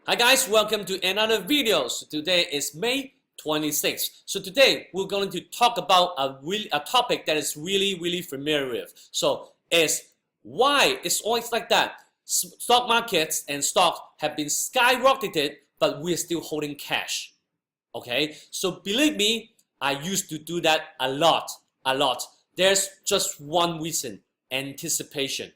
Hi guys, welcome to another video. So today is May 26th. So today we're going to talk about a topic that is really familiar with. So is why it's always like that. Stock markets and stocks have been skyrocketed, but we're still holding cash. Okay, so believe me, I used to do that a lot. There's just one reason: anticipation.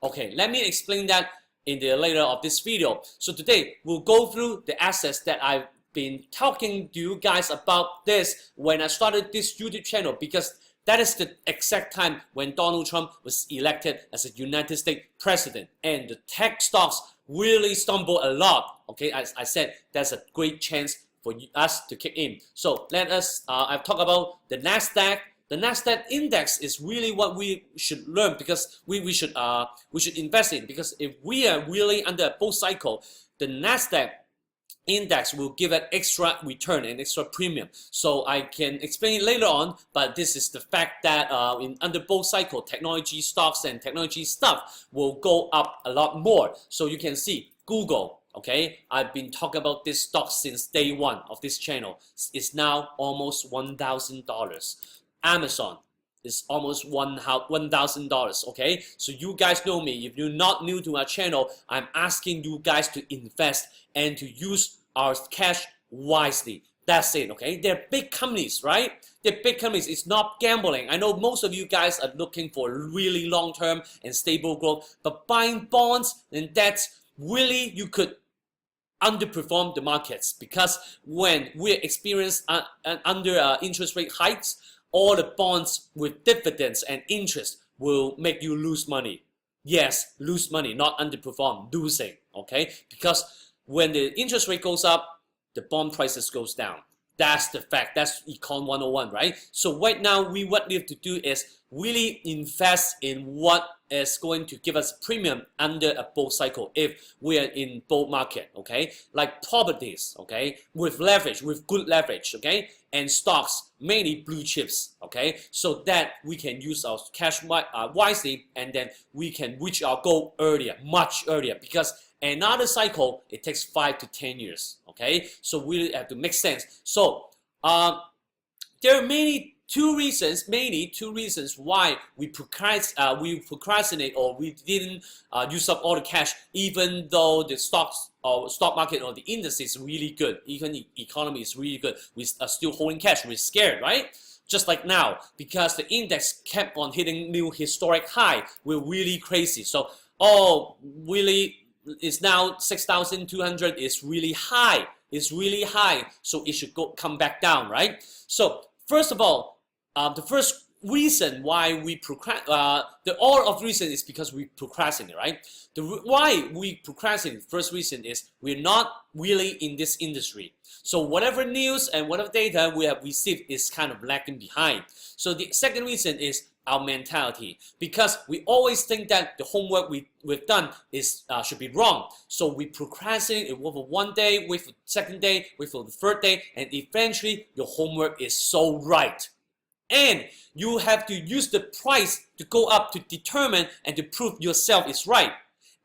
Okay, let me explain that in the later of this video. So today we'll go through the assets that I've been talking to you guys about this when I started this YouTube channel, because that is the exact time when Donald Trump was elected as a United States president, and the tech stocks really stumbled a lot. Okay, as I said, there's a great chance for us to kick in. So let us, I've talked about the NASDAQ. The NASDAQ index is really what we should learn, because we should invest in, because if we are really under a bull cycle, the NASDAQ index will give an extra return and extra premium. So I can explain it later on, but this is the fact that under bull cycle, technology stocks and technology stuff will go up a lot more. So you can see Google. Okay, I've been talking about this stock since day one of this channel. It's now almost $1,000. Amazon is almost $1,000. Okay, so you guys know me. If you're not new to our channel, I'm asking you guys to invest and to use our cash wisely. That's it. Okay, they're big companies, right? They're big companies. It's not gambling. I know most of you guys are looking for really long-term and stable growth, but buying bonds and debts, really you could underperform the markets, because when we experience under interest rate hikes, all the bonds with dividends and interest will make you lose money. Yes, lose money, not underperform, losing. Okay, because when the interest rate goes up, the bond prices goes down. That's the fact. That's Econ 101, right? So right now, what we have to do is really invest in what is going to give us premium under a bull cycle if we are in bull market, okay? Like properties, okay? With leverage, with good leverage, okay? And stocks, mainly blue chips, okay? So that we can use our cash wisely, and then we can reach our goal earlier, much earlier, because another cycle, it takes 5 to 10 years, okay? So we have to make sense. So there are mainly two reasons why we procrastinate or we didn't use up all the cash, even though the stock market or the index is really good, even the economy is really good. We are still holding cash. We're scared, right? Just like now, because the index kept on hitting new historic high. We're really crazy. So, really, it's now 6,200. It's really high. It's really high. So it should come back down, right? So first of all, the first reason why we all of the reason is because we procrastinate, right? Why we procrastinate, first reason is we're not really in this industry. So whatever news and whatever data we have received is kind of lagging behind. So the second reason is our mentality, because we always think that the homework we've done is should be wrong. So we procrastinate. It wait for one day, wait for the second day, wait for the third day, and eventually your homework is so right. And you have to use the price to go up to determine and to prove yourself is right.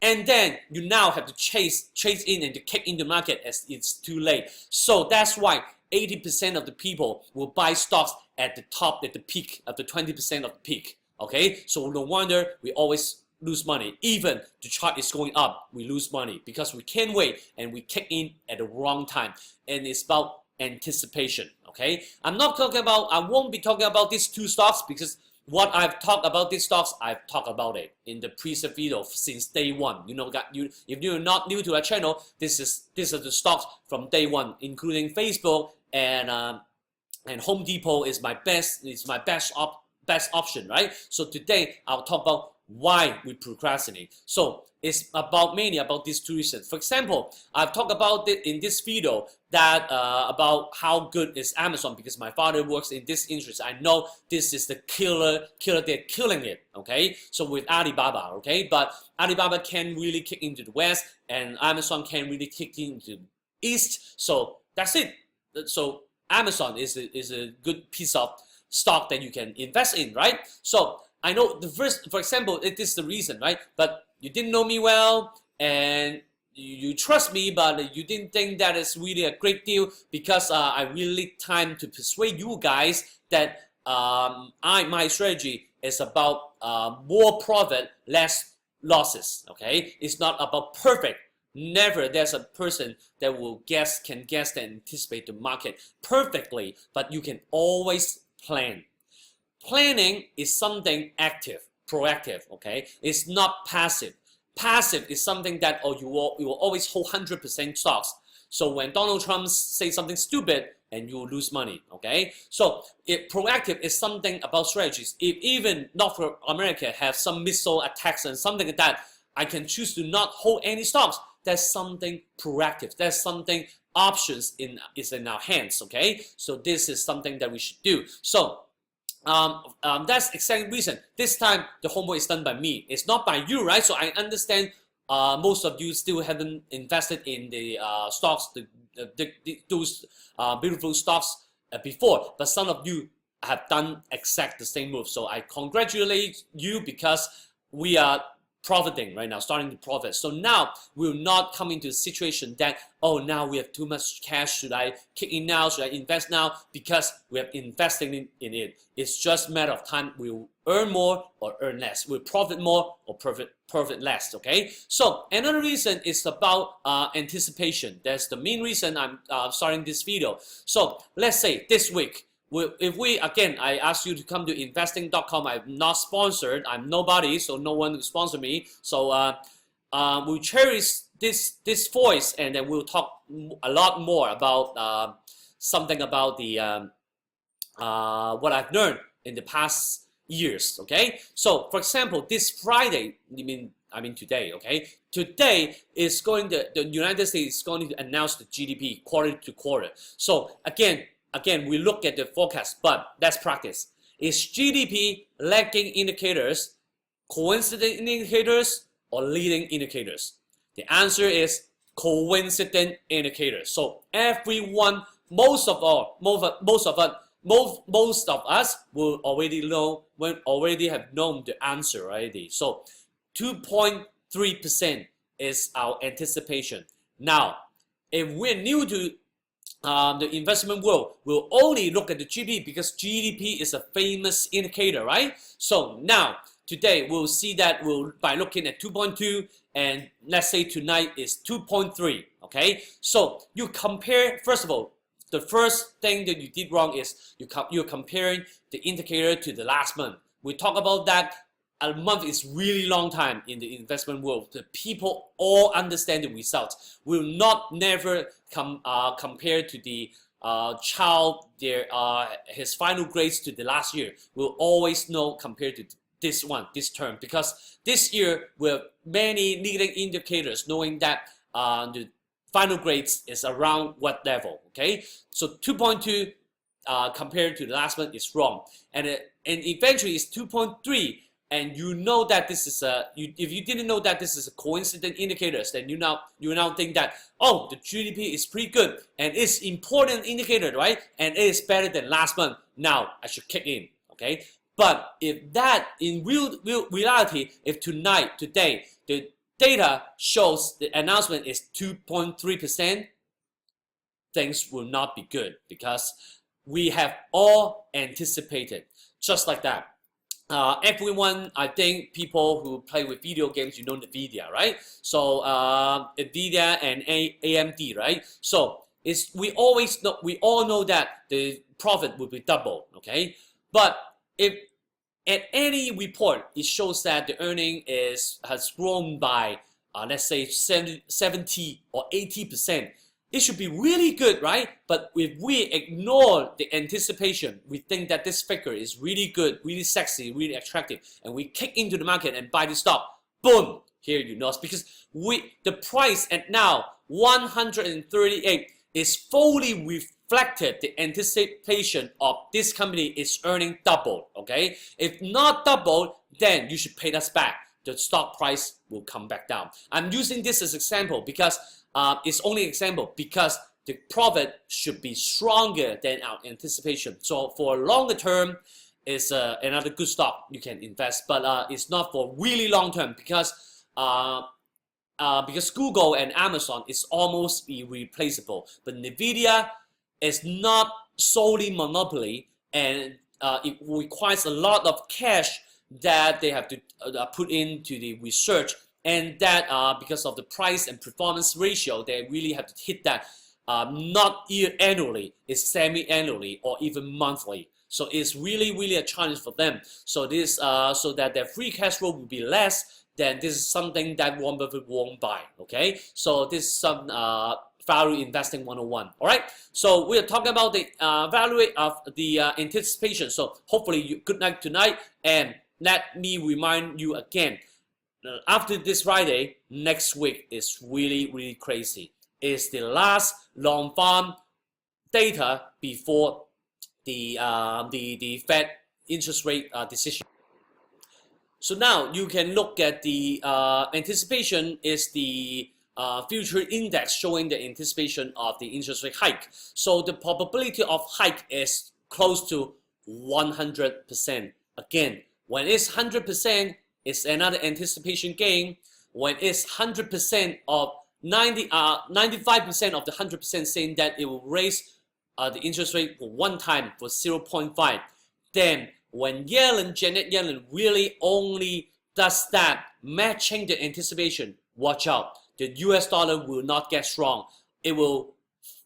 And then you now have to chase in and to kick in the market as it's too late. So that's why 80% of the people will buy stocks at the top, at the peak, at the 20% of the peak. Okay, so no wonder we always lose money. Even the chart is going up, we lose money because we can't wait and we kick in at the wrong time. And it's about anticipation. Okay, I won't be talking about these two stocks, because what I've talked about these stocks, I've talked about it in the previous video since day one. You know that if you're not new to our channel, these are the stocks from day one, including Facebook and Home Depot is my best option, right? So today I'll talk about why we procrastinate. So it's mainly about these two reasons. For example, I've talked about it in this video that about how good is Amazon, because my father works in this industry. I know this is the killer. They're killing it. Okay, so with Alibaba, okay, but Alibaba can't really kick into the west, and Amazon can't really kick into the east. So that's it. So Amazon is a good piece of stock that you can invest in, right? So I know for example, it is the reason, right? But you didn't know me well, and you trust me, but you didn't think that is really a great deal because I really need time to persuade you guys that my strategy is about more profit, less losses. Okay, it's not about perfect. Never there's a person that can guess and anticipate the market perfectly, but you can always plan. Planning is something active, proactive. Okay, it's not passive. Passive is something that you will always hold 100% stocks. So when Donald Trump says something stupid, and you will lose money. Okay, so proactive is something about strategies. If even North America have some missile attacks and something like that, I can choose to not hold any stocks. That's something proactive. That's something options is in our hands. Okay, so this is something that we should do. So that's exactly the reason. This time the homework is done by me. It's not by you, right? So I understand most of you still haven't invested in the stocks, those beautiful stocks before, but some of you have done exact the same move. So I congratulate you because we are profiting right now, starting to profit. So now we'll not come into a situation that, oh, now we have too much cash. Should I kick in now? Should I invest now? Because we have investing in it. It's just a matter of time. We'll earn more or earn less. We'll profit more or profit less. Okay. So another reason is about anticipation. That's the main reason I'm starting this video. So let's say this week, if we, again, I ask you to come to investing.com. I'm not sponsored. I'm nobody, so no one will sponsor me. So we'll cherish this voice, and then we'll talk a lot more about something about the what I've learned in the past years. Okay. So for example, this Friday, I mean today. Okay. Today is the United States is going to announce the GDP quarter to quarter. So again, we look at the forecast, but that's practice. Is GDP lagging indicators, coincident indicators, or leading indicators? The answer is coincident indicators. So everyone, most of us will already have known the answer already. So 2.3% is our anticipation. Now, if we're new to the investment world, will only look at the GDP because GDP is a famous indicator, right? So now, today, we'll see that by looking at 2.2, and let's say tonight is 2.3, okay? So you compare, first of all, the first thing that you did wrong is you're comparing the indicator to the last month. We talk about that. A month is really long time in the investment world. The people all understand the results. Will not never compare to the child his final grades to the last year. Will always know compared to this term, because this year we have many leading indicators knowing that the final grades is around what level. Okay, so 2.2 compared to the last month is wrong, and eventually it's 2.3. And you know that this is if you didn't know that this is a coincident indicators, then you now think that, oh, the GDP is pretty good and it's important indicator, right? And it is better than last month. Now I should kick in, okay? But if that in real reality, if today, the data shows the announcement is 2.3%, things will not be good because we have all anticipated just like that. Everyone, I think people who play with video games, you know NVIDIA, right? So NVIDIA and AMD, right? So we all know that the profit will be double, okay? But if at any report it shows that the earning has grown by let's say 70 or 80%, it should be really good, right? But if we ignore the anticipation, we think that this figure is really good, really sexy, really attractive, and we kick into the market and buy the stock, boom, here you know, because the price at now 138 is fully reflected the anticipation of this company is earning double, okay? If not double, then you should pay us back. The stock price will come back down. I'm using this as example because it's only example because the profit should be stronger than our anticipation. So for longer term, it's another good stock you can invest, but it's not for really long term because because Google and Amazon is almost irreplaceable, but Nvidia is not solely monopoly, and it requires a lot of cash that they have to put into the research, and that because of the price and performance ratio, they really have to hit that not annually, it's semi-annually or even monthly. So it's really a challenge for them. So this so that their free cash flow will be less, then this is something that Warren Buffett won't buy. Okay, so this is some value investing 101. All right, so we're talking about the value of the anticipation. So hopefully good night tonight, and let me remind you again, after this Friday, next week is really crazy. It's the last long farm data before the Fed interest rate decision. So now you can look at the anticipation is the future index showing the anticipation of the interest rate hike. So the probability of hike is close to 100%. Again, when it's 100%, it's another anticipation gain. When it's 100% of 95% of the 100% saying that it will raise the interest rate for one time for 0.5, then when Janet Yellen really only does that, matching the anticipation, watch out. The US dollar will not get strong. It will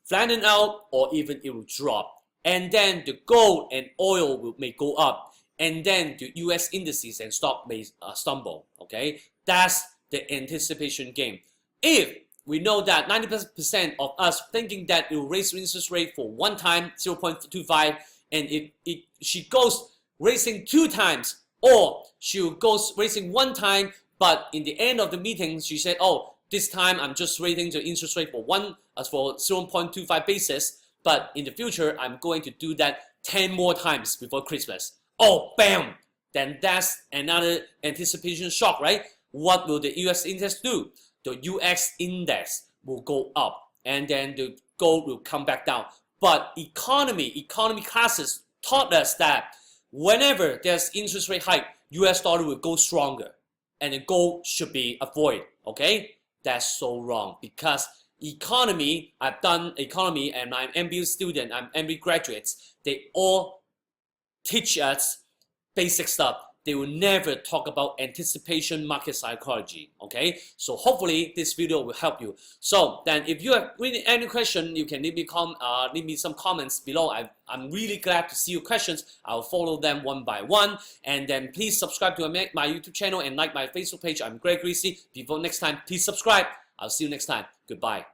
flatten out, or even it will drop. And then the gold and oil may go up. And then the US indices and stock may stumble. Okay, that's the anticipation game. If we know that 90% of us thinking that it will raise interest rate for one time, 0.25, and she goes raising 2 times, or she goes raising 1 time, but in the end of the meeting she said, oh, this time I'm just raising the interest rate for 0.25 basis, but in the future I'm going to do that 10 more times before Christmas. Oh, bam! Then that's another anticipation shock, right? What will the US index do? The US index will go up, and then the gold will come back down. But economy classes taught us that whenever there's interest rate hike, US dollar will go stronger, and the gold should be avoided. Okay, that's so wrong, because economy, I've done economy, and I'm MBA student, I'm MBA graduates. They all teach us basic stuff. They will never talk about anticipation market psychology. Okay, so hopefully this video will help you. So then, if you have really any question, you can leave me some comments below. I'm really glad to see your questions. I'll follow them one by one. And then please subscribe to my YouTube channel and like my Facebook page. I'm Greg Greasy. Before next time, please subscribe. I'll see you next time. Goodbye.